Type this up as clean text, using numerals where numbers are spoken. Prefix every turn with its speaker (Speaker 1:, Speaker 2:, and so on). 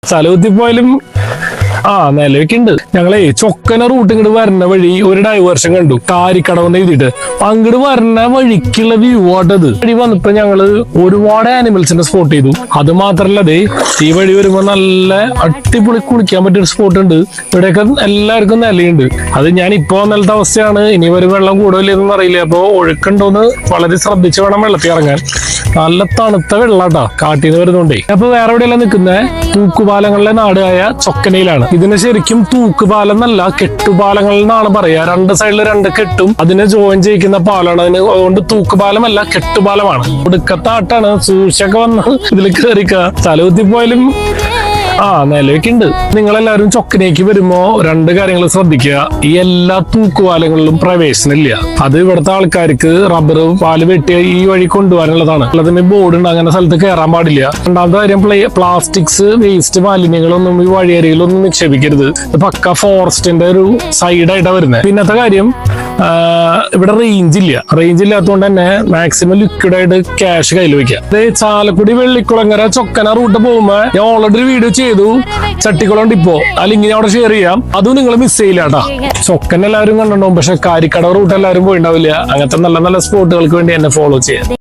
Speaker 1: സ്ഥലത്തിപ്പോയാലും നിലയൊക്കെ ഉണ്ട്. ഞങ്ങളെ ചൊക്കന റൂട്ട് ഇങ്ങോട്ട് വരുന്ന വഴി ഒരു ഡൈവേർഷൻ കണ്ടു, കാരിക്കടവെന്ന് എഴുതിയിട്ട്. അങ്ങോട്ട് വരുന്ന വഴിക്കുള്ള വ്യൂ ആട്ടത്. വഴി വന്നപ്പോ ഞങ്ങള് ഒരുപാട് ആനിമൽസിന്റെ സ്പോട്ട് ചെയ്തു. അത് മാത്രല്ല ഈ വഴി വരുമ്പോ നല്ല അടിപൊളി കുളിക്കാൻ പറ്റിയ ഒരു സ്പോട്ട് ഉണ്ട്. ഇവിടെയൊക്കെ എല്ലാവർക്കും നിലയുണ്ട്. അത് ഞാൻ ഇപ്പൊ വന്നത്തെ അവസ്ഥയാണ്. ഇനി ഒരു വെള്ളം കൂടുതലെന്നൊന്നും അറിയില്ല. അപ്പൊ ഒഴുക്കുണ്ടോന്ന് വളരെ ശ്രദ്ധിച്ച് വേണം വെള്ളത്തിൽ ഇറങ്ങാൻ. നല്ല തണുത്ത വെള്ളാട്ടാ കാട്ടിന്ന് വരുന്നുണ്ടേ. അപ്പൊ വേറെ എവിടെയല്ല നിൽക്കുന്ന തൂക്കുപാലങ്ങളുടെ നാടായ ചൊക്കനയിലാണ്. ഇതിന് ശരിക്കും തൂക്കുപാലം എന്നല്ല, കെട്ടുപാലങ്ങൾ എന്നാണ് പറയാ. രണ്ട് സൈഡിൽ രണ്ട് കെട്ടും അതിനെ ജോയിൻ ചെയ്യിക്കുന്ന പാലാണ്. അതുകൊണ്ട് തൂക്കുപാലമല്ല, കെട്ടുപാലമാണ്. ഒടുക്കത്താട്ടാണ്. സൂക്ഷിച്ചൊക്കെ വന്ന് ഇതിൽ കയറിക്ക. സ്ഥലത്തിപ്പോയാലും നിലയൊക്കെ ഉണ്ട്. നിങ്ങളെല്ലാവരും ചൊക്കനേക്ക് വരുമ്പോ രണ്ട് കാര്യങ്ങൾ ശ്രദ്ധിക്കുക. ഈ എല്ലാ തൂക്കുപാലങ്ങളിലും പ്രവേശനമില്ല. അത് ഇവിടുത്തെ ആൾക്കാർക്ക് റബ്ബർ പാല് വെട്ടി ഈ വഴി കൊണ്ടുപോകാനുള്ളതാണ്. അതിന് ബോർഡ് ഉണ്ട്, അങ്ങനെ സ്ഥലത്ത് കയറാൻ പാടില്ല. രണ്ടാമത്തെ കാര്യം, പ്ലാസ്റ്റിക്സ് വേസ്റ്റ് മാലിന്യങ്ങളൊന്നും ഈ വഴിയരികിലൊന്നും നിക്ഷേപിക്കരുത്. പക്ക ഫോറസ്റ്റിന്റെ ഒരു സൈഡായിട്ടാണ് വരുന്നത്. പിന്നത്തെ കാര്യം, ഇവിടെ റേഞ്ച് ഇല്ലാത്തതുകൊണ്ട് തന്നെ മാക്സിമം ലിക്വിഡ് ആയിട്ട് ക്യാഷ് കയ്യിൽ വെക്കാം. ചാലക്കുടി വെള്ളിക്കുളങ്ങര ചൊക്കന റൂട്ട് പോകുമ്പോ ഞാൻ ഓൾറെഡി വീഡിയോ ചെയ്തു, ചട്ടിക്കുളം ഡിപ്പോ. അല്ലെങ്കിൽ അവിടെ ഷെയർ ചെയ്യാം. അതും നിങ്ങൾ മിസ് ചെയ്യില്ല കേട്ടാ. ചൊക്കൻ എല്ലാവരും കണ്ടിട്ടുണ്ടാവും, പക്ഷെ കാരിക്കട റൂട്ട് എല്ലാവരും പോയിണ്ടാവില്ല. അങ്ങനത്തെ നല്ല നല്ല സ്പോട്ടുകൾക്ക് വേണ്ടി എന്നെ ഫോളോ ചെയ്യാം.